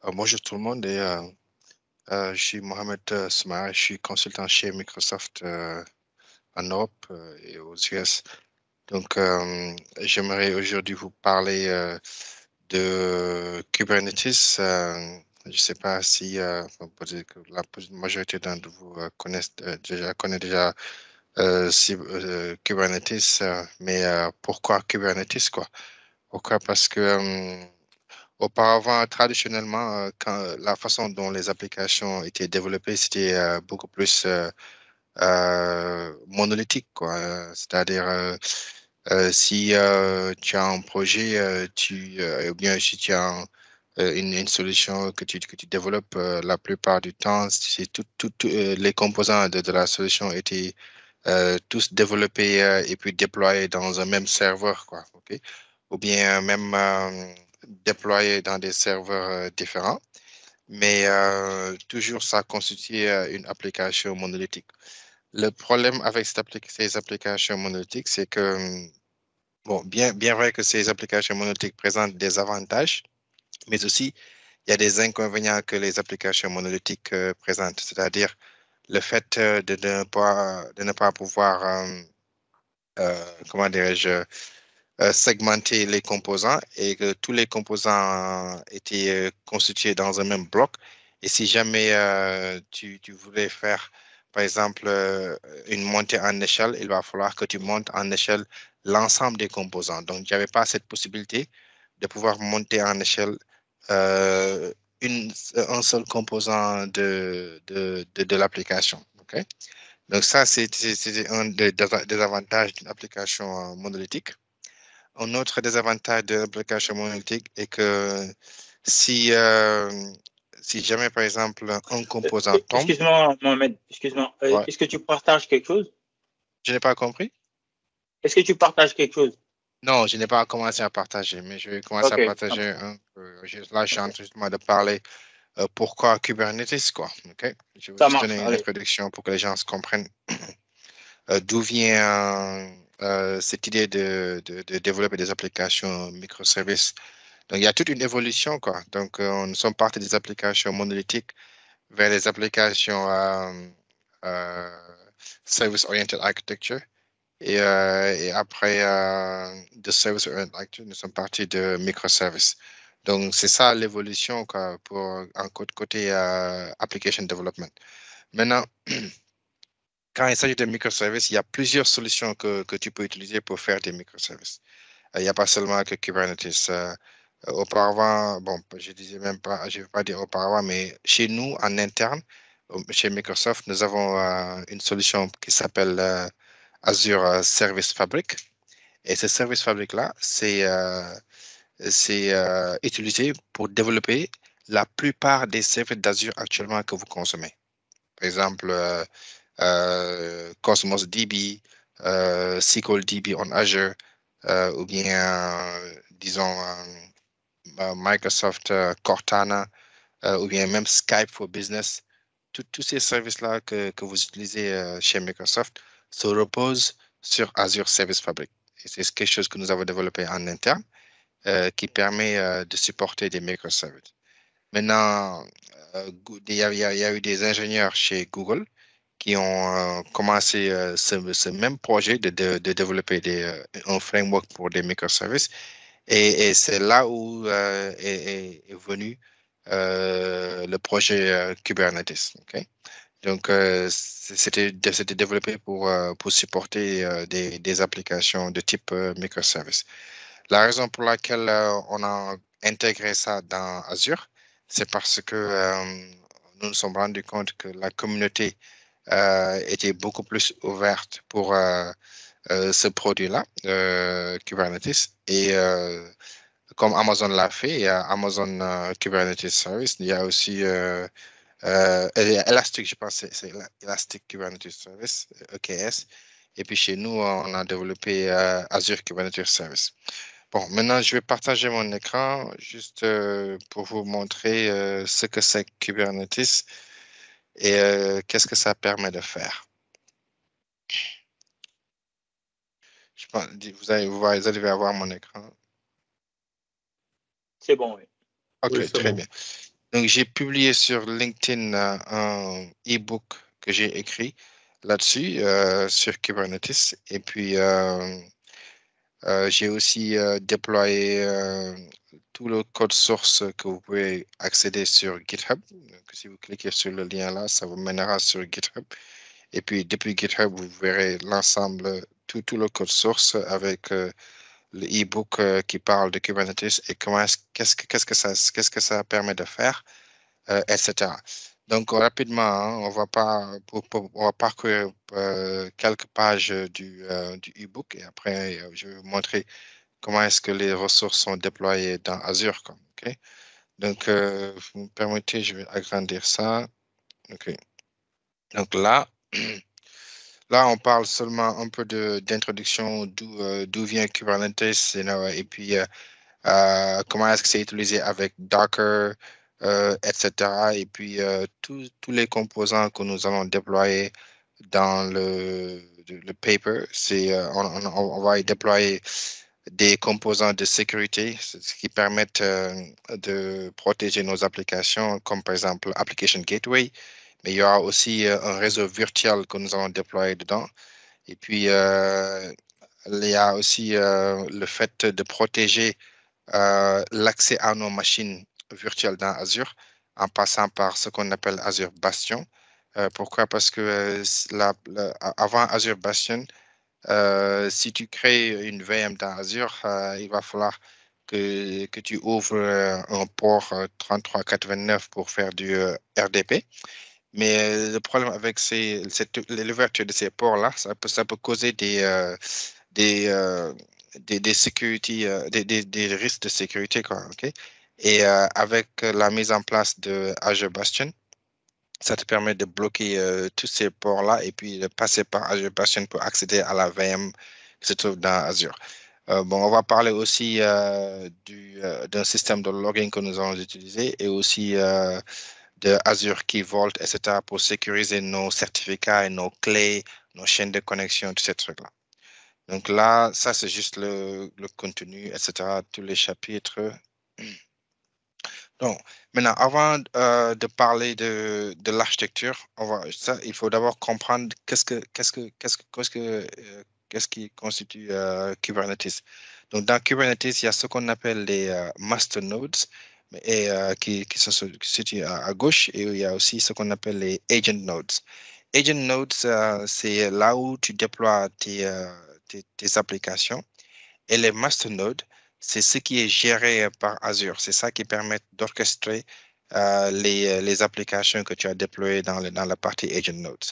Bonjour tout le monde je suis Mohamed Soumaïa, je suis consultant chez Microsoft en Europe et aux US. Donc, j'aimerais aujourd'hui vous parler de Kubernetes. Je ne sais pas si peut-être que la majorité d'entre vous connaît déjà Kubernetes, mais pourquoi Kubernetes, quoi? Pourquoi? Parce que auparavant, traditionnellement, la façon dont les applications étaient développées, c'était beaucoup plus monolithique, quoi. C'est-à-dire, si tu as un projet, ou bien si tu as une solution que tu développes, la plupart du temps, c'est les composants de la solution étaient tous développés et puis déployés dans un même serveur, quoi. OK? Ou bien même déployés dans des serveurs différents, mais toujours ça constitue une application monolithique. Le problème avec ces applications monolithiques, c'est que, bon, bien vrai que ces applications monolithiques présentent des avantages, mais aussi il y a des inconvénients que les applications monolithiques présentent, c'est-à-dire le fait de ne pas pouvoir, comment dirais-je, segmenter les composants et que tous les composants étaient constitués dans un même bloc. Et si jamais tu voulais faire, par exemple, une montée en échelle, il va falloir que tu montes en échelle l'ensemble des composants. Donc, il n'y avait pas cette possibilité de pouvoir monter en échelle euh, un seul composant de l'application. OK? Donc, ça, c'est un des avantages d'une application monolithique. Un autre désavantage de l'application monolithique est que si, euh, si jamais, par exemple, un composant tombe, Excuse-moi, Mohamed, excuse-moi. ouais, Est-ce que tu partages quelque chose? je n'ai pas compris. Est-ce que tu partages quelque chose? Non, je n'ai pas commencé à partager, mais je vais commencer à Ok, partager un peu. Là, je suis en train justement de parler pourquoi Kubernetes, quoi. OK? Je vais ça juste marche. donner une Allez. introduction pour que les gens se comprennent d'où vient cette idée de développer des applications microservices. Donc, il y a toute une évolution, quoi. Donc, nous sommes partis des applications monolithiques vers les applications euh, Service-Oriented Architecture. Et après, de Service-Oriented Architecture, nous sommes partis de microservices. Donc, c'est ça l'évolution, quoi, pour un côté Application Development. Maintenant, quand il s'agit de microservices, il y a plusieurs solutions que tu peux utiliser pour faire des microservices. Il n'y a pas seulement que Kubernetes. Auparavant, bon, je disais même pas, je ne vais pas dire auparavant, mais chez nous, en interne, chez Microsoft, nous avons une solution qui s'appelle Azure Service Fabric. Et ce Service Fabric-là, c'est utilisé pour développer la plupart des services d'Azure actuellement que vous consommez. Par exemple, Cosmos DB, SQL DB on Azure, ou bien, disons, Microsoft Cortana, ou bien même Skype for Business. Tous ces services-là que vous utilisez chez Microsoft se reposent sur Azure Service Fabric. Et c'est quelque chose que nous avons développé en interne qui permet de supporter des microservices. Maintenant, il y a eu des ingénieurs chez Google qui ont commencé ce même projet de développer un framework pour des microservices. Et c'est là où est venu le projet Kubernetes. OK? Donc, c'était développé pour supporter des applications de type microservice. La raison pour laquelle on a intégré ça dans Azure, c'est parce que nous nous sommes rendus compte que la communauté était beaucoup plus ouverte pour ce produit-là, Kubernetes. Et comme Amazon l'a fait, il y a Amazon Kubernetes Service, il y a aussi Elastic, je pense, c'est Elastic Kubernetes Service, EKS. Et puis chez nous, on a développé Azure Kubernetes Service. Bon, maintenant, je vais partager mon écran juste pour vous montrer ce que c'est Kubernetes et qu'est-ce que ça permet de faire. Je pense, vous allez avoir mon écran. C'est bon, oui. OK, Oui, c'est très bon. bien. Donc, j'ai publié sur LinkedIn un e-book que j'ai écrit là-dessus, sur Kubernetes. Et puis, j'ai aussi déployé tout le code source que vous pouvez accéder sur GitHub. Donc, si vous cliquez sur le lien là, ça vous mènera sur GitHub. Et puis, depuis GitHub, vous verrez l'ensemble, tout le code source avec le e-book qui parle de Kubernetes et qu'est-ce que ça permet de faire, etc. Donc, rapidement, hein, on va parcourir quelques pages du e-book et après, je vais vous montrer comment est-ce que les ressources sont déployées dans Azure, quoi, ok? Donc, vous me permettez, je vais agrandir ça. Ok. Donc là, là, on parle seulement un peu d'introduction, d'où vient Kubernetes, et puis comment est-ce que c'est utilisé avec Docker, etc. Et puis tous les composants que nous allons déployer dans le paper, on va y déployer des composants de sécurité, ce qui permettent de protéger nos applications, comme par exemple Application Gateway, mais il y aura aussi un réseau virtuel que nous allons déployer dedans. Et puis, il y a aussi le fait de protéger l'accès à nos machines virtuelles dans Azure en passant par ce qu'on appelle Azure Bastion. Pourquoi? Parce que avant Azure Bastion, si tu crées une VM dans Azure, il va falloir que tu ouvres un port 3389 pour faire du RDP. Mais le problème avec l'ouverture de ces ports-là, ça peut causer des, euh, des security, des risques de sécurité, quoi, ok? Et avec la mise en place de Azure Bastion, ça te permet de bloquer tous ces ports-là et puis de passer par Azure Bastion pour accéder à la VM qui se trouve dans Azure. Bon, on va parler aussi d'un système de logging que nous allons utiliser et aussi de Azure Key Vault, etc., pour sécuriser nos certificats et nos clés, nos chaînes de connexion, tous ces trucs-là. Donc là, ça, c'est juste le contenu, etc., tous les chapitres. Donc, maintenant, avant de parler de l'architecture, il faut d'abord comprendre qu'est-ce qui constitue Kubernetes. Donc, dans Kubernetes, il y a ce qu'on appelle les master nodes qui sont situés à gauche et il y a aussi ce qu'on appelle les agent nodes. Agent nodes, c'est là où tu déploies tes applications. Et les masternodes, c'est ce qui est géré par Azure. C'est ça qui permet d'orchestrer les applications que tu as déployées dans la partie Agent Nodes.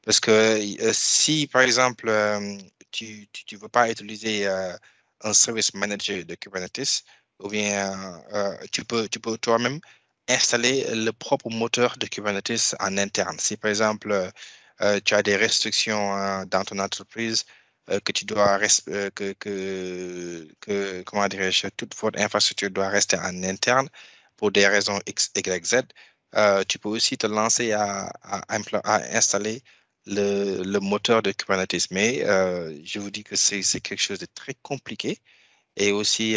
Parce que si, par exemple, tu ne veux pas utiliser un service manager de Kubernetes, ou bien tu peux toi-même installer le propre moteur de Kubernetes en interne. Si, par exemple, tu as des restrictions dans ton entreprise, que tu dois comment dirais-je, toute votre infrastructure doit rester en interne pour des raisons X, Y, Z. Tu peux aussi te lancer à installer le moteur de Kubernetes. Mais je vous dis que c'est quelque chose de très compliqué. Et aussi,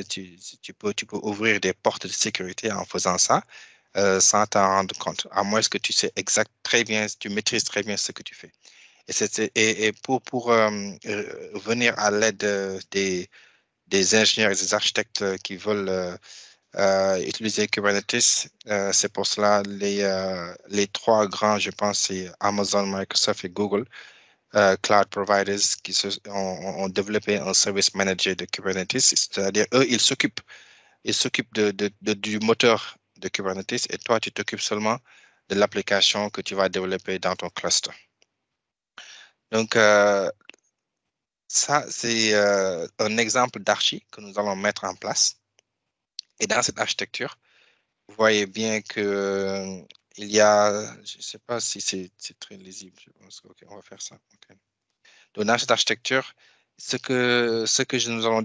tu peux ouvrir des portes de sécurité en faisant ça sans t'en rendre compte, à moins que tu sais très bien, tu maîtrises très bien ce que tu fais. Et pour venir à l'aide des ingénieurs et des architectes qui veulent utiliser Kubernetes, c'est pour cela les trois grands, je pense, c'est Amazon, Microsoft et Google, cloud providers ont développé un service manager de Kubernetes, c'est-à-dire eux, ils s'occupent du moteur de Kubernetes et toi, tu t'occupes seulement de l'application que tu vas développer dans ton cluster. Donc, ça, c'est un exemple d'archi que nous allons mettre en place. Et dans cette architecture, vous voyez bien que il y a, je ne sais pas si c'est très lisible, je pense. OK, on va faire ça. OK. Donc, dans cette architecture, ce que nous allons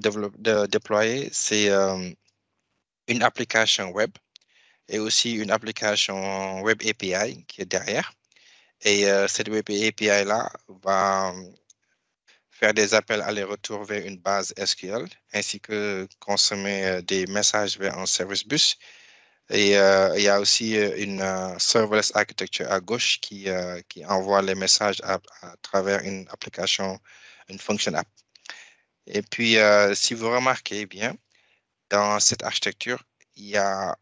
déployer, c'est une application web et aussi une application web API qui est derrière. Et cette web API-là va faire des appels aller-retour vers une base SQL, ainsi que consommer des messages vers un service bus. Et il y a aussi une serverless architecture à gauche qui envoie les messages à travers une application, une function app. Et puis, si vous remarquez bien, dans cette architecture, il y a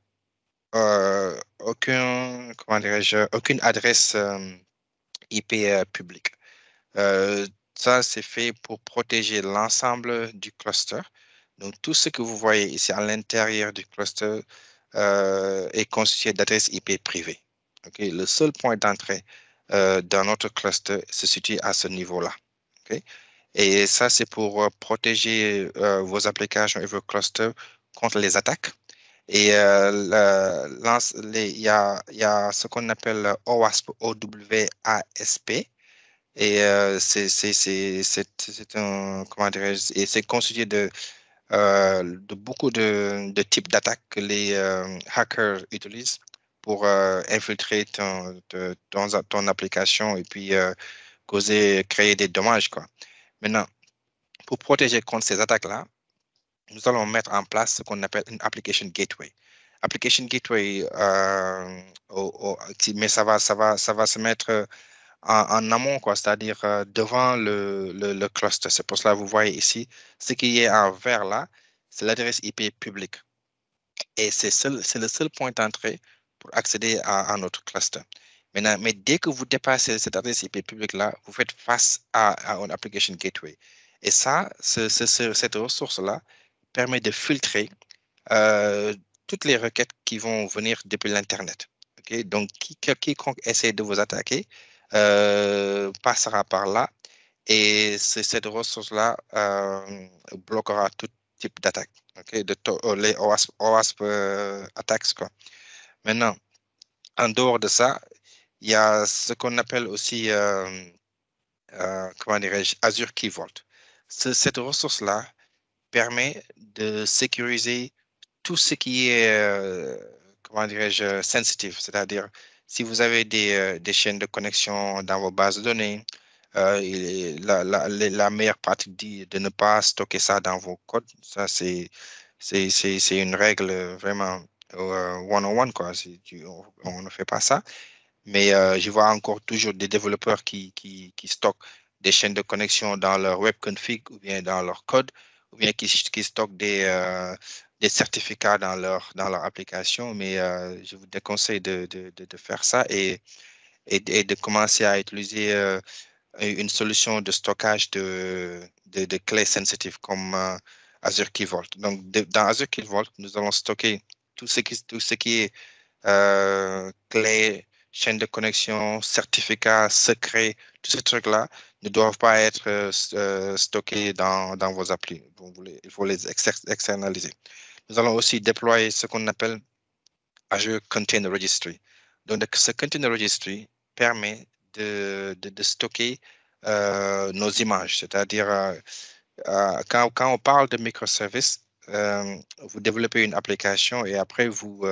comment dirais-je, aucune adresse IP publique. Euh, Ça, c'est fait pour protéger l'ensemble du cluster. Donc, tout ce que vous voyez ici à l'intérieur du cluster est constitué d'adresses IP privées. Ok. Le seul point d'entrée dans notre cluster se situe à ce niveau-là. Ok. Et ça, c'est pour protéger vos applications et vos clusters contre les attaques. Et il y a ce qu'on appelle OWASP, OWASP. Et c'est un, comment dirais-je, et c'est constitué de beaucoup de types d'attaques que les hackers utilisent pour infiltrer ton application et puis créer des dommages, quoi. Maintenant, pour protéger contre ces attaques-là, nous allons mettre en place ce qu'on appelle une application gateway. Application gateway, mais ça va se mettre en amont, quoi, c'est-à-dire devant le cluster. C'est pour cela que vous voyez ici, ce qui est en vert là, c'est l'adresse IP publique. Et c'est le seul point d'entrée pour accéder à notre cluster. Maintenant, mais dès que vous dépassez cette adresse IP publique là, vous faites face à une application gateway. Et ça, cette ressource-là permet de filtrer euh, toutes les requêtes qui vont venir depuis l'Internet. Ok. Donc, quiconque essaie de vous attaquer passera par là et cette ressource-là bloquera tout type d'attaque. Ok. Les OWASP attacks, quoi. Maintenant, en dehors de ça, il y a ce qu'on appelle aussi, comment dirais-je, Azure Key Vault. Cette ressource-là permet de sécuriser tout ce qui est, comment dirais-je, sensitive, c'est-à-dire si vous avez des chaînes de connexion dans vos bases de données, la meilleure pratique dit de ne pas stocker ça dans vos codes. Ça, c'est une règle vraiment one-on-one, quoi. On ne fait pas ça. Mais je vois encore toujours des développeurs qui stockent des chaînes de connexion dans leur web config ou bien dans leur code, ou bien qui stockent des certificats dans leur application. Mais je vous déconseille de faire ça et de commencer à utiliser une solution de stockage de clés sensitives comme Azure Key Vault. Donc, dans Azure Key Vault, nous allons stocker tout ce qui est clés, chaîne de connexion, certificats, secrets, tous ces trucs-là ne doivent pas être stockés dans vos applis. Il faut les externaliser. Nous allons aussi déployer ce qu'on appelle Azure Container Registry. Donc, ce Container Registry permet de stocker nos images, c'est-à-dire quand on parle de microservices, vous développez une application et après vous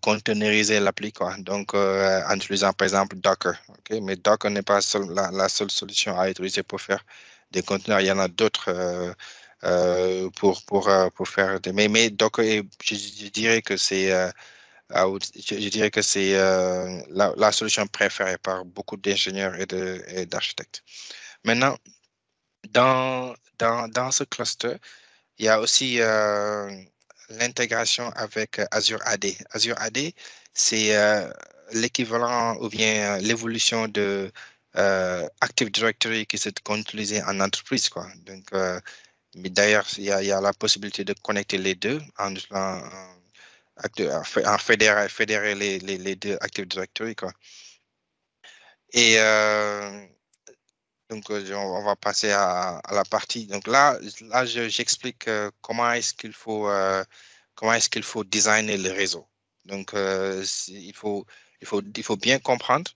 containerisez l'appli, quoi. Donc, en utilisant par exemple Docker. Ok. Mais Docker n'est pas la seule solution à utiliser pour faire des conteneurs. Il y en a d'autres pour faire des. Mais Docker, je dirais que c'est je dirais que c'est la solution préférée par beaucoup d'ingénieurs et d'architectes. Maintenant, dans ce cluster, il y a aussi l'intégration avec Azure AD. Azure AD, c'est l'équivalent ou bien l'évolution de Active Directory qu'on utilise en entreprise, quoi. Donc, mais d'ailleurs, il y a la possibilité de connecter les deux en fédérer les deux Active Directory, quoi. Et donc, on va passer à la partie. Donc là j'explique comment est-ce qu'il faut designer le réseau. Donc, il faut bien comprendre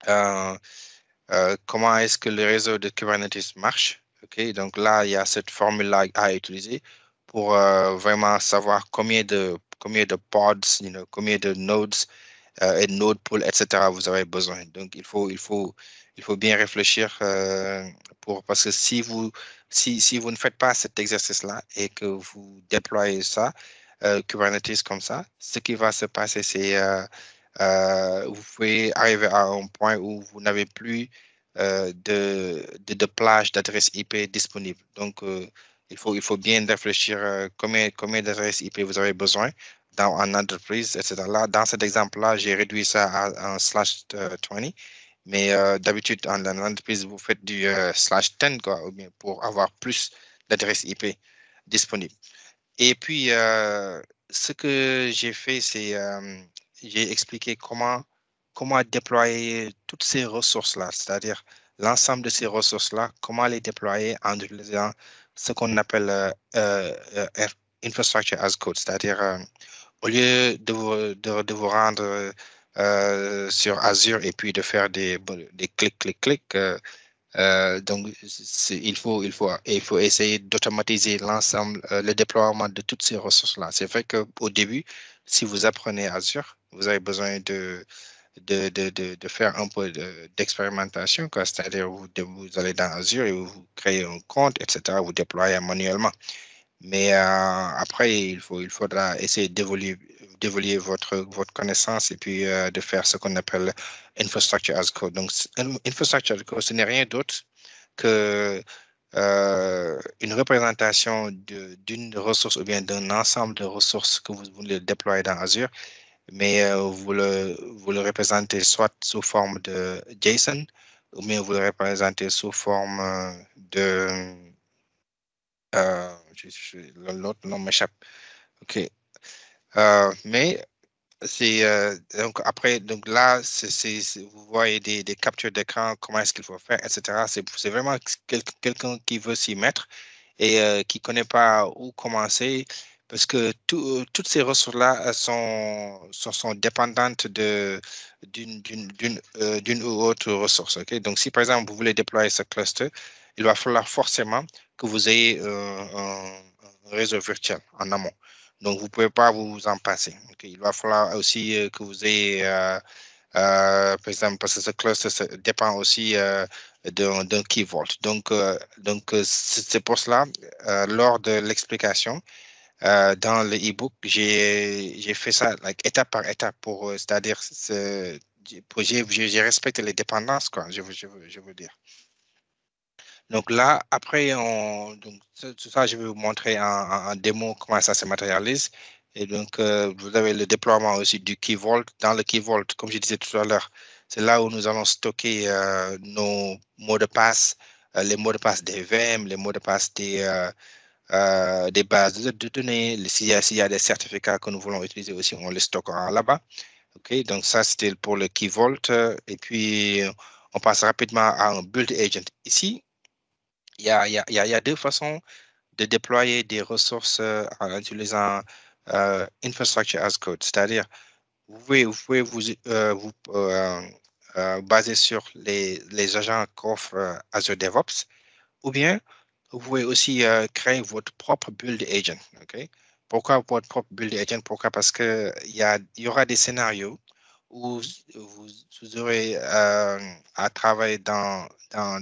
euh, comment est-ce que le réseau de Kubernetes marche. OK? Donc là, il y a cette formule-là à utiliser pour vraiment savoir combien de pods, combien de nodes et node pool, etc. vous avez besoin. Donc, il faut bien réfléchir parce que si vous ne faites pas cet exercice-là et que vous déployez ça, Kubernetes comme ça, ce qui va se passer, c'est vous pouvez arriver à un point où vous n'avez plus de plage d'adresses IP disponibles. Donc, il faut bien réfléchir combien d'adresses IP vous avez besoin en entreprise, etc. Là, dans cet exemple-là, j'ai réduit ça à un /20. Mais d'habitude, en entreprise, vous faites du /10 quoi, ou bien pour avoir plus d'adresses IP disponibles. Et puis, ce que j'ai fait, c'est j'ai expliqué comment déployer toutes ces ressources-là, c'est-à-dire l'ensemble de ces ressources-là, comment les déployer en utilisant ce qu'on appelle infrastructure as code, c'est-à-dire au lieu de vous rendre sur Azure et puis de faire des clics, clics, clics, donc, il faut essayer d'automatiser l'ensemble, le déploiement de toutes ces ressources-là. C'est vrai qu'au début, si vous apprenez Azure, vous avez besoin de faire un peu d'expérimentation, quoi. C'est-à-dire, vous allez dans Azure et vous créez un compte, etc., vous déployez manuellement. Mais après, il faudra essayer d'évoluer votre connaissance et puis de faire ce qu'on appelle infrastructure as code. Donc, infrastructure as code, ce n'est rien d'autre que une représentation d'une ressource ou bien d'un ensemble de ressources que vous voulez déployer dans Azure, mais vous le représentez soit sous forme de JSON ou bien vous le représentez sous forme de l'autre nom m'échappe. OK. Mais c'est donc après, donc là, vous voyez des captures d'écran, comment est-ce qu'il faut faire, etc. C'est vraiment quelqu'un qui veut s'y mettre et qui ne connaît pas où commencer parce que toutes ces ressources-là sont dépendantes d'une ou autre ressource. OK? Donc, si par exemple, vous voulez déployer ce cluster, il va falloir forcément que vous ayez un réseau virtuel en amont. Donc, vous ne pouvez pas vous en passer. Okay? Il va falloir aussi que vous ayez, par exemple, parce que ce cluster dépend aussi d'un key vault. Donc c'est pour cela, lors de l'explication, dans le e-book, j'ai fait ça like, étape par étape c'est-à-dire, j'ai respecté les dépendances, quoi, je veux dire. Donc là, après, donc, tout ça, je vais vous montrer en démo comment ça se matérialise. Et donc, vous avez le déploiement aussi du Key Vault. Dans le Key Vault, comme je disais tout à l'heure, c'est là où nous allons stocker nos mots de passe, les mots de passe des VM, les mots de passe des bases de données. S'il y a des certificats que nous voulons utiliser aussi, on les stockera là-bas. OK, donc ça, c'était pour le Key Vault. Et puis, on passe rapidement à un Build Agent. Ici, il y a deux façons de déployer des ressources en utilisant infrastructure as code, c'est-à-dire vous pouvez baser sur les agents qu'offre Azure DevOps, ou bien vous pouvez aussi créer votre propre build agent. OK? Pourquoi votre propre build agent? Pourquoi? Parce que il y aura des scénarios où vous aurez à travailler dans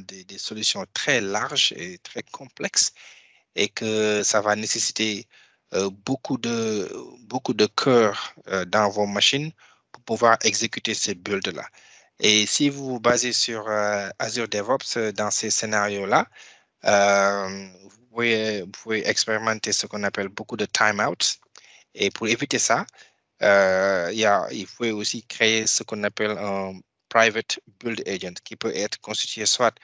des solutions très larges et très complexes et que ça va nécessiter beaucoup de cœur dans vos machines pour pouvoir exécuter ces builds-là. Et si vous vous basez sur Azure DevOps dans ces scénarios-là, vous pouvez expérimenter ce qu'on appelle beaucoup de timeouts. Et pour éviter ça, il faut aussi créer ce qu'on appelle un private build agent qui peut être constitué soit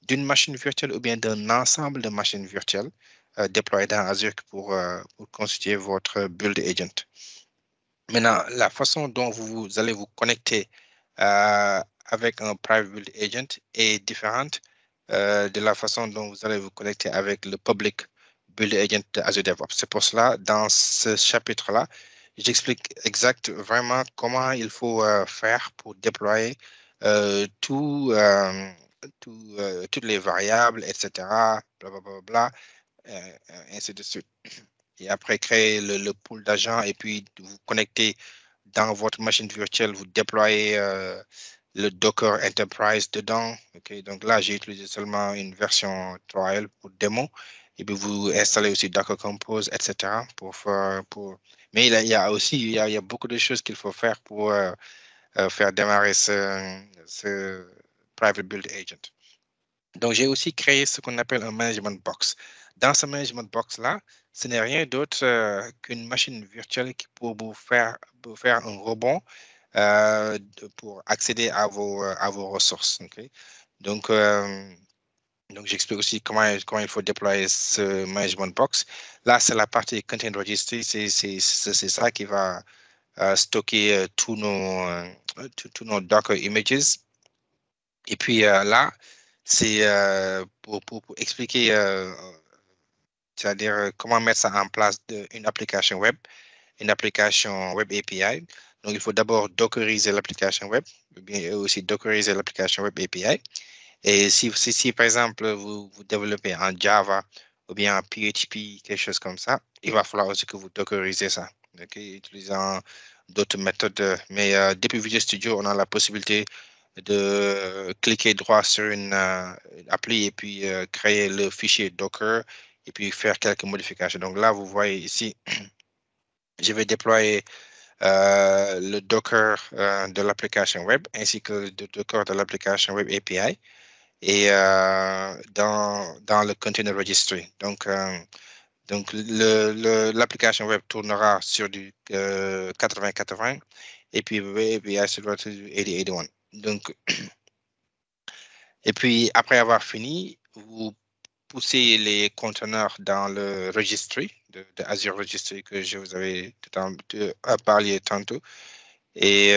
d'une machine virtuelle ou bien d'un ensemble de machines virtuelles déployées dans Azure pour constituer votre build agent. Maintenant, la façon dont vous allez vous connecter avec un private build agent est différente de la façon dont vous allez vous connecter avec le public build agent de Azure DevOps. C'est pour cela, dans ce chapitre-là, j'explique vraiment comment il faut faire pour déployer toutes les variables, etc., blablabla, ainsi de suite. Et après, créer le pool d'agents et puis vous connecter dans votre machine virtuelle, vous déployez le Docker Enterprise dedans. Okay? Donc là, j'ai utilisé seulement une version trial pour démo. Et puis vous installez aussi Docker Compose, etc. Mais il y a aussi il y a beaucoup de choses qu'il faut faire pour faire démarrer ce Private Build Agent. Donc, j'ai aussi créé ce qu'on appelle un management box. Dans ce management box-là, ce n'est rien d'autre qu'une machine virtuelle qui pour vous faire un rebond pour accéder à vos ressources. Okay? Donc, donc j'explique aussi comment il faut déployer ce management box. Là, c'est la partie Content Registry. C'est ça qui va stocker tous nos Docker images. Et puis là, c'est pour expliquer, c'est-à-dire comment mettre ça en place une application web API. Donc, il faut d'abord dockeriser l'application web, ou bien aussi dockeriser l'application web API. Et si par exemple, vous développez en Java ou bien en PHP, quelque chose comme ça, il va falloir aussi que vous dockerisez ça, utilisant d'autres méthodes. Mais depuis Visual Studio, on a la possibilité de cliquer droit sur une appli et puis créer le fichier Docker et puis faire quelques modifications. Donc là, vous voyez ici, je vais déployer le Docker de l'application web ainsi que le Docker de l'application web API et dans le Container Registry. Donc l'application web tournera sur du 80-80 et puis web API sur du 80-81. Donc, et puis, après avoir fini, vous poussez les conteneurs dans le registry de Azure Registry que je vous avais parlé tantôt. Et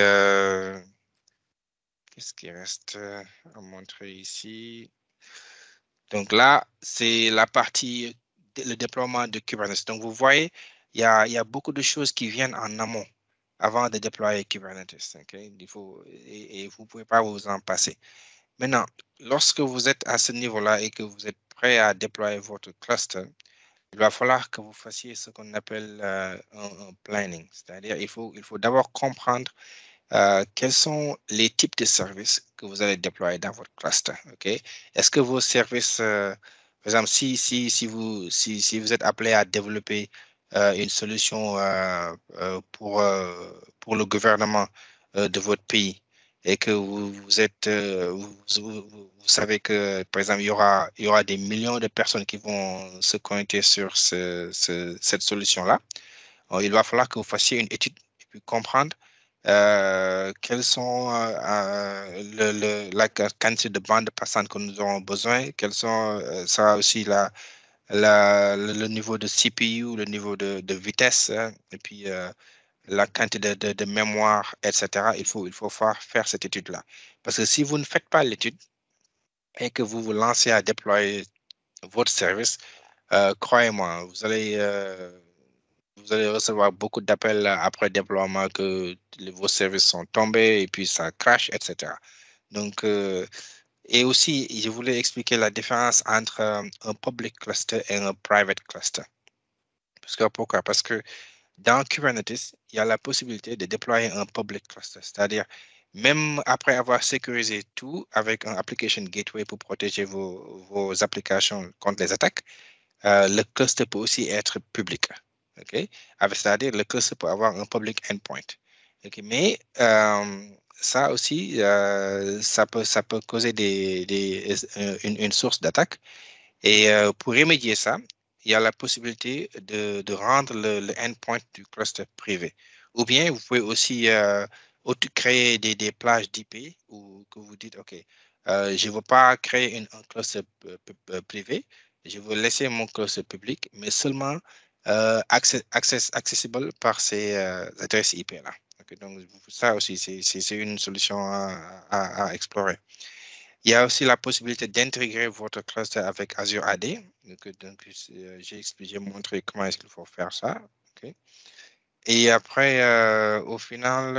qu'est-ce qui reste à montrer ici? Donc là, c'est la partie, le déploiement de Kubernetes. Donc, vous voyez, il y a beaucoup de choses qui viennent en amont avant de déployer Kubernetes. Okay? Et vous ne pouvez pas vous en passer. Maintenant, lorsque vous êtes à ce niveau-là et que vous êtes prêt à déployer votre cluster, il va falloir que vous fassiez ce qu'on appelle un planning. C'est-à-dire, il faut d'abord comprendre quels sont les types de services que vous allez déployer dans votre cluster. Okay? Est-ce que vos services, par exemple, si vous êtes appelé à développer une solution pour le gouvernement de votre pays, et que vous savez que, par exemple, il y aura des millions de personnes qui vont se connecter sur cette solution-là. Il va falloir que vous fassiez une étude et puis comprendre quelles sont la quantité de bandes passantes que nous aurons besoin, quels sont ça aussi le niveau de CPU, le niveau de vitesse, hein, et puis la quantité de mémoire, etc. Il faut faire cette étude-là. Parce que si vous ne faites pas l'étude et que vous vous lancez à déployer votre service, croyez-moi, vous allez recevoir beaucoup d'appels après déploiement que vos services sont tombés et puis ça crash, etc. Donc, et aussi, je voulais expliquer la différence entre un public cluster et un private cluster. Pourquoi? Parce que dans Kubernetes, il y a la possibilité de déployer un public cluster, c'est-à-dire même après avoir sécurisé tout avec un application gateway pour protéger vos applications contre les attaques, le cluster peut aussi être public. Okay? C'est-à-dire le cluster peut avoir un public endpoint. Okay? Mais ça aussi, ça peut causer une source d'attaque. Et pour remédier ça, il y a la possibilité de rendre le endpoint du cluster privé. Ou bien, vous pouvez aussi créer des plages d'IP où que vous dites, OK, je ne veux pas créer un cluster privé, je veux laisser mon cluster public, mais seulement accessible par ces adresses IP-là. Okay, donc, ça aussi, c'est une solution à explorer. Il y a aussi la possibilité d'intégrer votre cluster avec Azure AD. Donc j'ai montré comment est-ce qu'il faut faire ça. Okay. Et après, au final,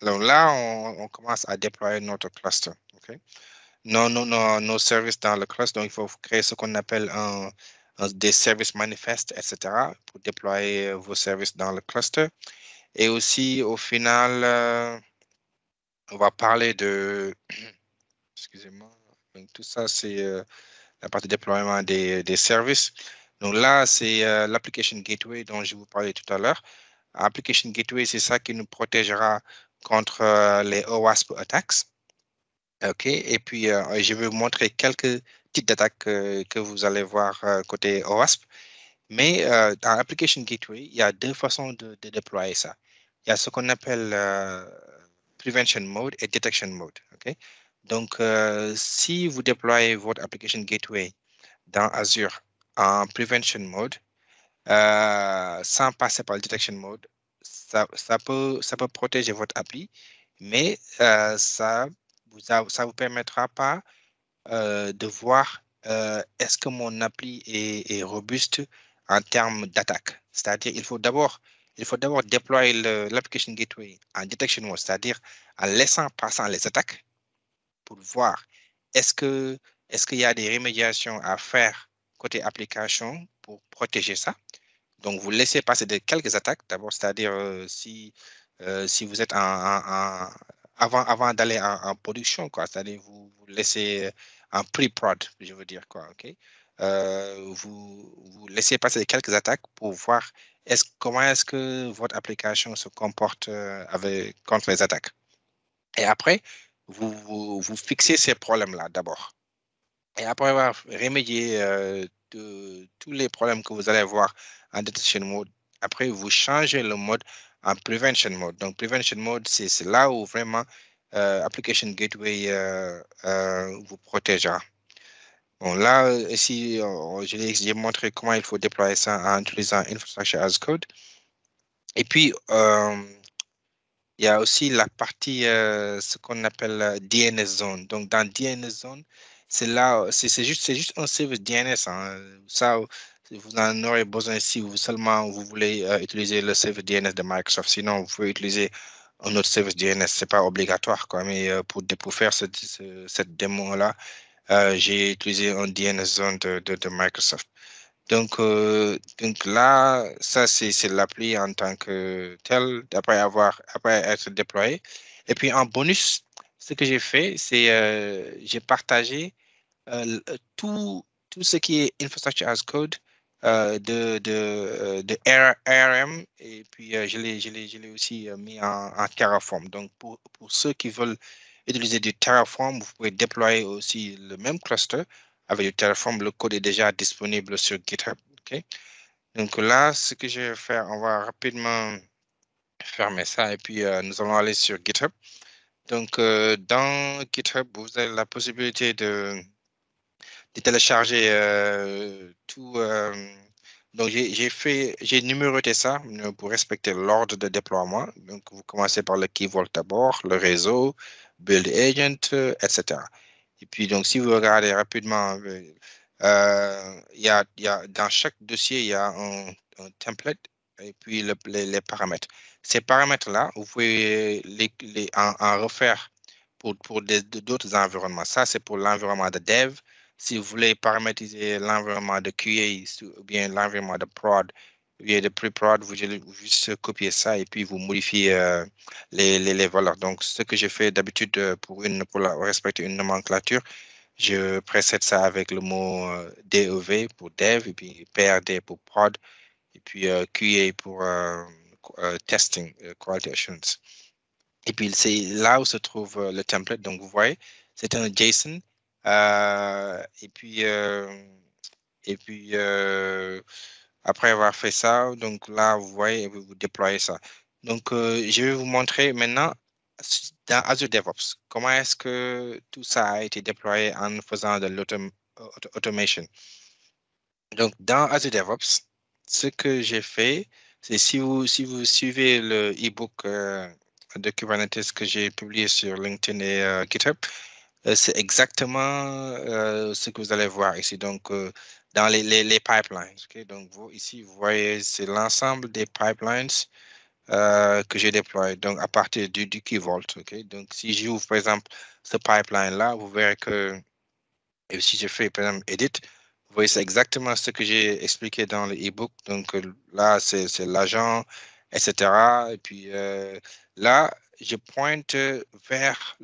là, on commence à déployer notre cluster. Okay. Nos services dans le cluster, donc il faut créer ce qu'on appelle des services manifestes, etc., pour déployer vos services dans le cluster. Et aussi, au final, on va parler de... Excusez-moi. Donc, tout ça, c'est la partie déploiement des services. Donc là, c'est l'application gateway dont je vous parlais tout à l'heure. Application Gateway, c'est ça qui nous protégera contre les OWASP attacks. OK. Et puis, je vais vous montrer quelques types d'attaques que vous allez voir côté OWASP. Mais dans l'application Gateway, il y a deux façons de déployer ça. Il y a ce qu'on appelle Prevention Mode et Detection Mode. OK? Donc, si vous déployez votre application Gateway dans Azure en Prevention Mode, sans passer par le Detection Mode, ça peut protéger votre appli, mais ça vous permettra pas de voir est-ce que mon appli est robuste en termes d'attaque. C'est-à-dire, il faut d'abord déployer l'application gateway en detection mode, c'est-à-dire en laissant passer les attaques pour voir est-ce qu'il y a des remédiations à faire côté application pour protéger ça. Donc, vous laissez passer quelques attaques d'abord, c'est-à-dire si vous êtes avant d'aller en production, quoi, c'est-à-dire vous laissez en pre-prod, je veux dire, quoi, OK? Vous laissez passer quelques attaques pour voir comment est-ce que votre application se comporte contre les attaques. Et après, vous fixez ces problèmes-là d'abord. Et après avoir remédié de tous les problèmes que vous allez voir en detection mode, après, vous changez le mode en prevention mode. Donc, prevention mode, c'est là où vraiment Application Gateway vous protégera. Bon, là, ici, j'ai montré comment il faut déployer ça en utilisant Infrastructure as Code. Et puis, il y a aussi la partie, ce qu'on appelle DNS Zone. Donc, dans DNS Zone, c'est là, c'est juste un service DNS. Hein. Ça, vous en aurez besoin si seulement vous voulez utiliser le service DNS de Microsoft. Sinon, vous pouvez utiliser un autre service DNS. Ce n'est pas obligatoire, quoi. Mais pour faire cette démo-là, j'ai utilisé un DNS Zone de Microsoft. Donc là, ça, c'est l'appli en tant que tel, après être déployé. Et puis en bonus, ce que j'ai fait, c'est j'ai partagé tout ce qui est Infrastructure as Code de ARM et puis je l'ai aussi mis en Terraform. Donc pour ceux qui veulent utiliser du Terraform, vous pouvez déployer aussi le même cluster avec du Terraform. Le code est déjà disponible sur GitHub. OK? Donc là, ce que je vais faire, on va rapidement fermer ça et puis nous allons aller sur GitHub. Donc dans GitHub, vous avez la possibilité de télécharger tout. Donc, j'ai numéroté ça pour respecter l'ordre de déploiement. Donc, vous commencez par le Key Vault d'abord, le réseau, Build Agent, etc. Et puis, donc, si vous regardez rapidement, dans chaque dossier, il y a un template et puis les paramètres. Ces paramètres-là, vous pouvez en refaire pour d'autres environnements. Ça, c'est pour l'environnement de dev. Si vous voulez paramétriser l'environnement de QA ou bien l'environnement de prod, ou bien de pre-prod, vous allez juste copier ça et puis vous modifiez les valeurs. Donc, ce que je fais d'habitude pour respecter une nomenclature, je précède ça avec le mot DEV pour dev et puis PRD pour prod et puis QA pour testing, quality assurance. Et puis, c'est là où se trouve le template. Donc, vous voyez, c'est un JSON. Et puis après avoir fait ça, donc là, vous voyez, vous déployez ça. Donc, je vais vous montrer maintenant dans Azure DevOps, comment est-ce que tout ça a été déployé en faisant de l'automation. Donc, dans Azure DevOps, ce que j'ai fait, c'est si vous suivez le e-book de Kubernetes que j'ai publié sur LinkedIn et GitHub, c'est exactement ce que vous allez voir ici. Donc, dans les pipelines. Okay? Donc, ici, vous voyez, c'est l'ensemble des pipelines que j'ai déployé. Donc, à partir du Key Vault. Okay? Donc, si j'ouvre, par exemple, ce pipeline-là, vous verrez que, et si je fais, par exemple, Edit, vous voyez, c'est exactement ce que j'ai expliqué dans le e-book. Donc, là, c'est l'agent, etc. Et puis, là, je pointe vers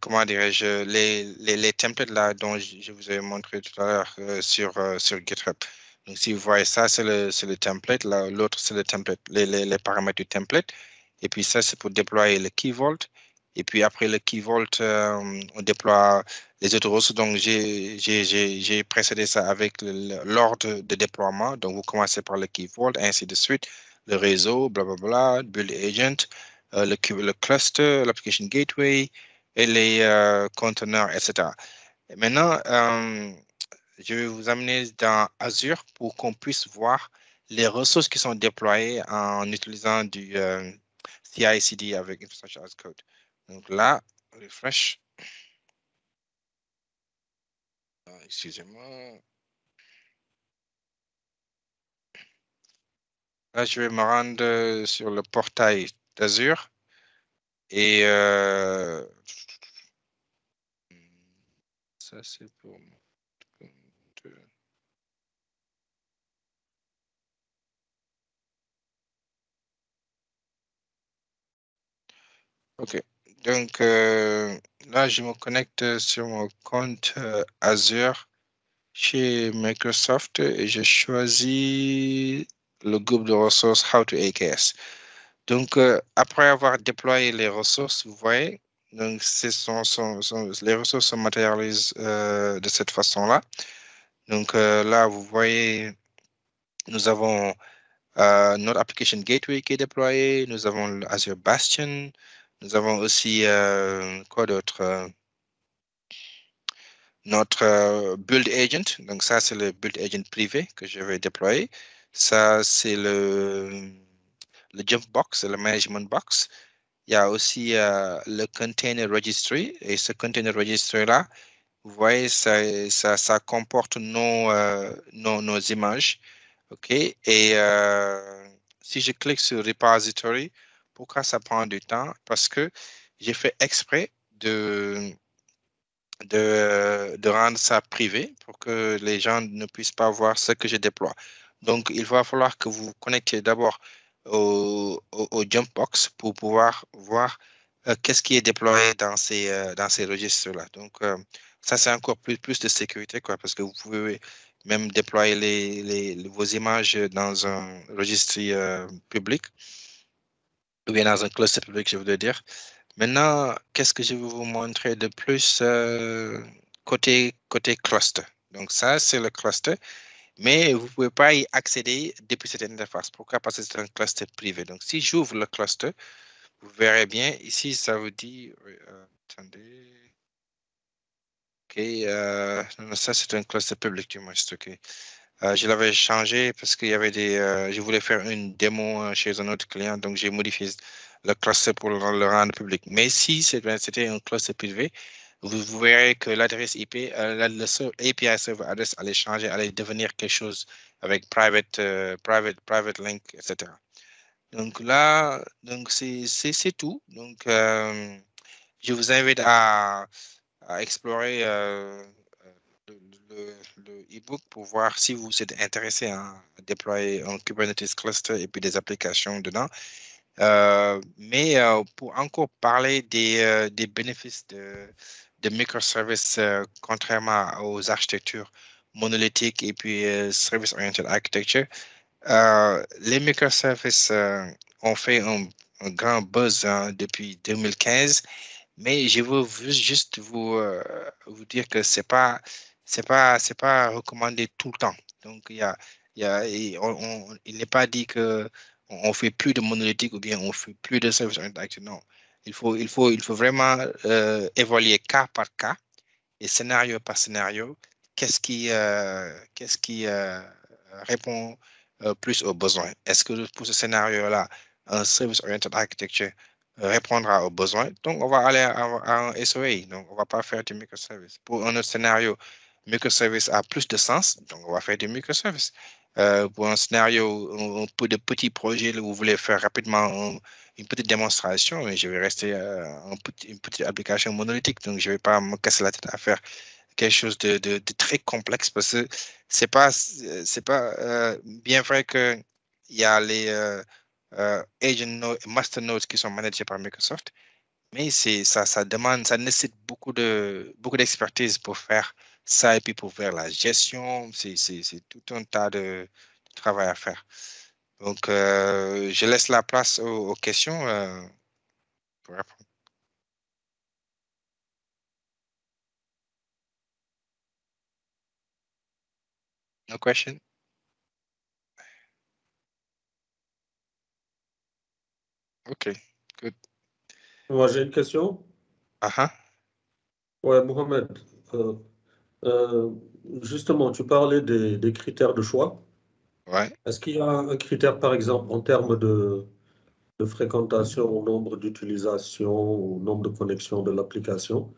comment dirais-je, les templates là dont je vous ai montré tout à l'heure sur GitHub. Donc, si vous voyez ça, c'est le template. L'autre, c'est le template, les paramètres du template. Et puis ça, c'est pour déployer le key vault. Et puis après le key vault, on déploie les autres ressources. Donc, j'ai précédé ça avec l'ordre de déploiement. Donc, vous commencez par le key vault, ainsi de suite. Le réseau, blablabla, build agent, le cluster, l'application gateway et les conteneurs, etc. Et maintenant, je vais vous amener dans Azure pour qu'on puisse voir les ressources qui sont déployées en utilisant du CI/CD avec Infrastructure as Code. Donc là, refresh. Excusez-moi. Là, je vais me rendre sur le portail d'Azure et ça, c'est pour mon compte. OK. Donc là, je me connecte sur mon compte Azure chez Microsoft et je choisis le groupe de ressources How to AKS. Donc, après avoir déployé les ressources, vous voyez, donc les ressources se matérialisent de cette façon-là. Donc là, vous voyez, nous avons notre application gateway qui est déployée, nous avons Azure Bastion, nous avons aussi quoi d'autre? Notre build agent. Donc ça, c'est le build agent privé que je vais déployer. Ça, c'est le jump box, le management box. Il y a aussi le container registry. Et ce container registry-là, vous voyez, ça comporte nos images. OK? Et si je clique sur repository, pourquoi ça prend du temps? Parce que j'ai fait exprès de rendre ça privé pour que les gens ne puissent pas voir ce que je déploie. Donc, il va falloir que vous vous connectiez d'abord au Jumpbox pour pouvoir voir qu'est-ce qui est déployé dans ces registres-là. Donc, ça, c'est encore plus de sécurité, quoi, parce que vous pouvez même déployer vos images dans un registre public ou bien dans un cluster public, je voudrais dire. Maintenant, qu'est-ce que je vais vous montrer de plus côté cluster? Donc ça, c'est le cluster, mais vous ne pouvez pas y accéder depuis cette interface. Pourquoi? Parce que c'est un cluster privé. Donc si j'ouvre le cluster, vous verrez bien, ici, ça vous dit... attendez. OK, non, ça, c'est un cluster public du moins. OK. Je l'avais changé parce qu'il y avait je voulais faire une démo chez un autre client, donc j'ai modifié le cluster pour le rendre public. Mais si c'était un cluster privé, vous verrez que l'adresse IP, le API server address allait changer, allait devenir quelque chose avec private link, etc. Donc là, donc c'est tout. Donc je vous invite à explorer le, le e-book pour voir si vous êtes intéressé à déployer un Kubernetes cluster et puis des applications dedans. Mais pour encore parler des bénéfices de microservices, contrairement aux architectures monolithiques et puis service-oriented architecture, les microservices ont fait un grand buzz depuis 2015. Mais je veux juste vous dire que c'est pas recommandé tout le temps. Donc, il n'est pas dit que on fait plus de monolithique ou bien on fait plus de service interactif. Non. Il faut vraiment évaluer cas par cas et scénario par scénario. Qu'est-ce qui répond plus aux besoins? Est-ce que pour ce scénario-là, un service-oriented architecture répondra aux besoins? Donc, on va aller à un SOA. Donc, on ne va pas faire du microservice. Pour un autre scénario, microservice a plus de sens. Donc, on va faire du microservice. Pour un scénario, un peu de petits projets où vous voulez faire rapidement une petite démonstration, mais je vais rester une petite application monolithique. Donc, je ne vais pas me casser la tête à faire quelque chose de très complexe parce que c'est pas bien vrai que il y a les agent nodes, master nodes qui sont managés par Microsoft, Mais ça demande, ça nécessite beaucoup d'expertise pour faire ça et puis pour faire la gestion. C'est tout un tas de travail à faire. Donc, je laisse la place aux questions. Pour répondre. No question? OK, good. Moi, j'ai une question. Uh-huh. Ouais, Mohamed, euh, euh, justement, tu parlais des critères de choix. Ouais. Est-ce qu'il y a un critère, par exemple, en termes de fréquentation, au nombre d'utilisations, au nombre de connexions de l'application,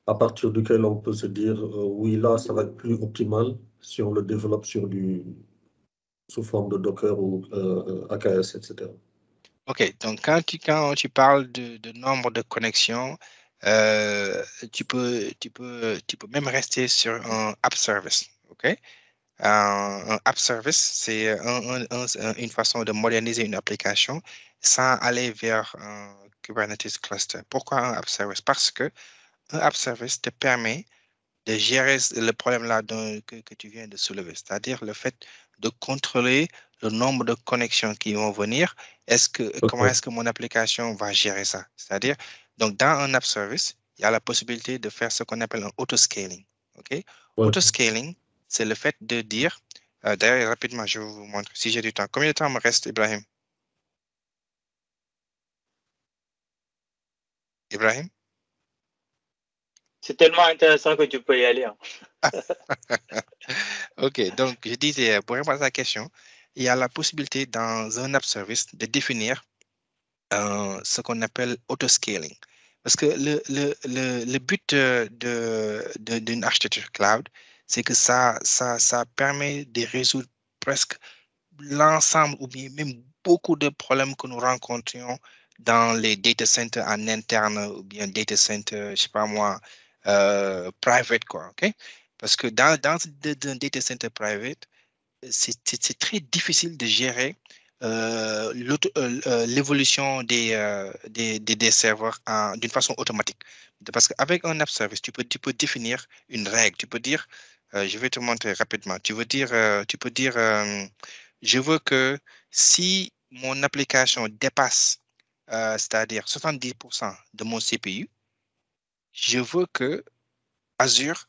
à partir duquel on peut se dire, oui, là, ça va être plus optimal si on le développe sous forme de Docker ou AKS, etc. OK, donc quand tu parles de nombre de connexions, tu peux même rester sur un app service. OK? Un app service, c'est une façon de moderniser une application sans aller vers un Kubernetes cluster. Pourquoi un app service? Parce que un app service te permet de gérer le problème-là que tu viens de soulever, c'est-à-dire le fait de contrôler le nombre de connexions qui vont venir. Comment OK. est-ce que mon application va gérer ça? C'est-à-dire, donc dans un app service, il y a la possibilité de faire ce qu'on appelle un auto-scaling. OK? Ouais. Auto-scaling, c'est le fait de dire, d'ailleurs, rapidement, je vais vous montrer si j'ai du temps. Combien de temps me reste, Ibrahim? Ibrahim? C'est tellement intéressant que tu peux y aller, hein. OK, donc je disais, pour répondre à ta question, il y a la possibilité dans un app service de définir ce qu'on appelle auto-scaling. Parce que le but d'une architecture cloud, c'est que ça permet de résoudre presque l'ensemble ou bien même beaucoup de problèmes que nous rencontrions dans les data centers en interne ou bien data centers, je sais pas moi, private, quoi, OK? Parce que dans un data center private, c'est très difficile de gérer l'évolution des serveurs d'une façon automatique. Parce qu'avec un app service, tu peux définir une règle. Tu peux dire, je vais te montrer rapidement. Tu peux dire, je veux que si mon application dépasse, c'est-à-dire 70% de mon CPU, je veux que Azure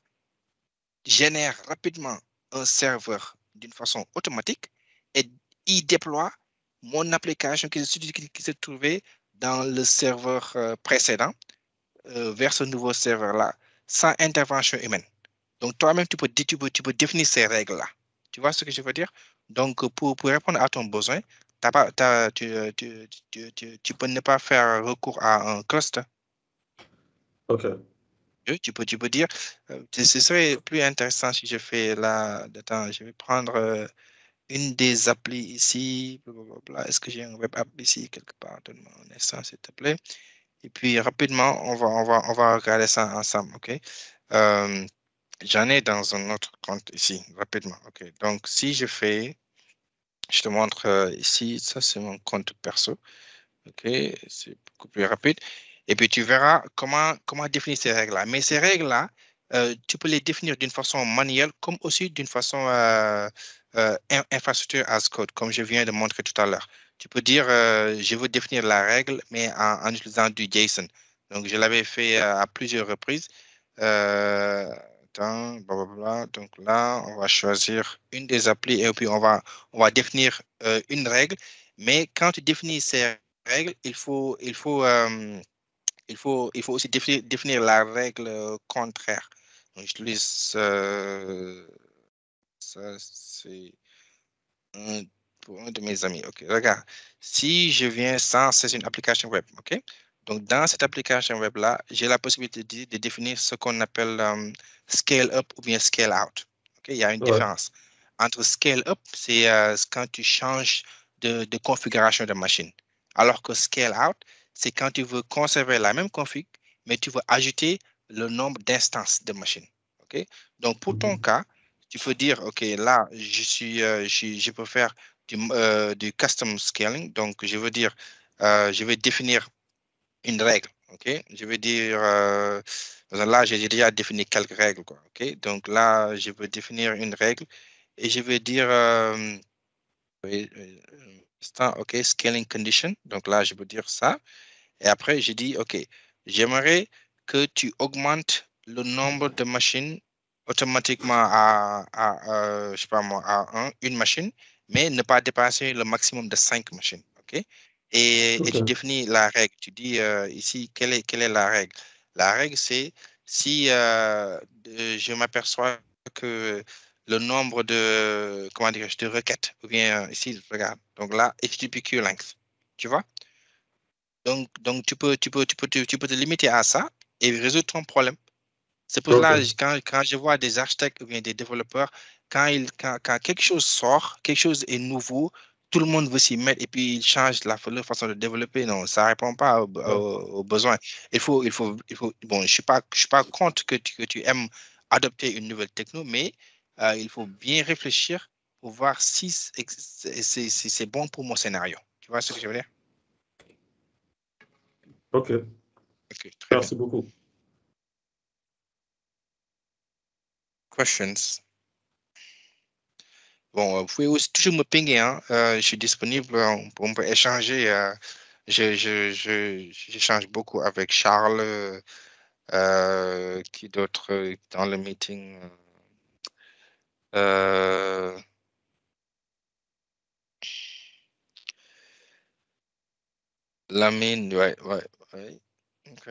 génère rapidement un serveur d'une façon automatique et y déploie mon application qui se trouvait dans le serveur précédent vers ce nouveau serveur-là sans intervention humaine. Donc, toi-même, tu peux définir ces règles-là. Tu vois ce que je veux dire? Donc, pour répondre à ton besoin, tu peux ne pas faire recours à un cluster. OK. Tu peux dire, ce serait plus intéressant si je fais là, attends, je vais prendre une des applis ici, blablabla. Est-ce que j'ai un web app ici quelque part? Donne-moi un instant, s'il te plaît. Et puis rapidement, on va regarder ça ensemble, OK? Euh, J'en ai dans un autre compte ici, rapidement, OK? Donc, si je fais, je te montre ici, ça c'est mon compte perso. OK, c'est beaucoup plus rapide. Et puis, tu verras comment définir ces règles-là. Mais ces règles-là, tu peux les définir d'une façon manuelle comme aussi d'une façon infrastructure as code, comme je viens de montrer tout à l'heure. Tu peux dire, je veux définir la règle, mais en utilisant du JSON. Donc, je l'avais fait à plusieurs reprises. Euh, Attends, blablabla. Donc là, on va choisir une des applis et puis on va définir une règle. Mais quand tu définis ces règle, il faut aussi définir la règle contraire. Donc, j'utilise ça, c'est un, pour un de mes amis. OK, regarde. Si je viens sans, c'est une application web. OK? Donc, dans cette application web-là, j'ai la possibilité de définir ce qu'on appelle scale up ou bien scale out. OK? Il y a une Ouais. différence. Entre scale up, c'est quand tu changes de configuration de machine. Alors que scale out, c'est quand tu veux conserver la même config, mais tu veux ajouter le nombre d'instances de machines. OK? Donc, pour ton Mhm. cas, tu peux dire, OK, là, je peux faire du custom scaling. Donc, je veux dire, je vais définir une règle. OK? Je veux dire, là, j'ai déjà défini quelques règles, quoi. OK? Donc là, je veux définir une règle et je veux dire, oui, OK, scaling condition. Donc là, je veux dire ça. Et après, j'ai dit, OK, j'aimerais que tu augmentes le nombre de machines automatiquement je sais pas moi, à une machine, mais ne pas dépasser le maximum de 5 machines. OK? Et tu Ok. définis la règle. Tu dis ici, quelle est la règle? La règle, c'est si je m'aperçois que le nombre de, comment dire, de requêtes, ou bien ici, regarde. Donc là, HTTPQ length. Tu vois? Donc tu peux te limiter à ça et résoudre ton problème. C'est pour cela, Ok. quand je vois des architectes ou bien des développeurs, quand quelque chose sort, quelque chose est nouveau, tout le monde veut s'y mettre et puis ils changent leur façon de développer. Non, ça ne répond pas Ouais. aux besoins. Bon, je suis pas contre que tu aimes adopter une nouvelle techno, mais il faut bien réfléchir pour voir si c'est bon pour mon scénario. Tu vois ce que je veux dire? Ok. Ok, très bien. Merci beaucoup. Questions? Bon, vous pouvez aussi toujours me pinguer, hein. Je suis disponible, on peut échanger. J'échange beaucoup avec Charles, qui d'autre dans le meeting. Euh, Lamine, ouais. Ok.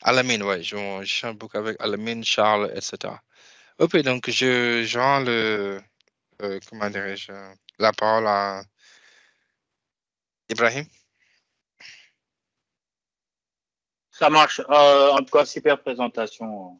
Alamine, ouais, j'échange beaucoup avec Alamine, Charles, etc. Ok, donc je rends comment dirais-je, la parole à Ibrahim. Ça marche. En tout cas, super présentation.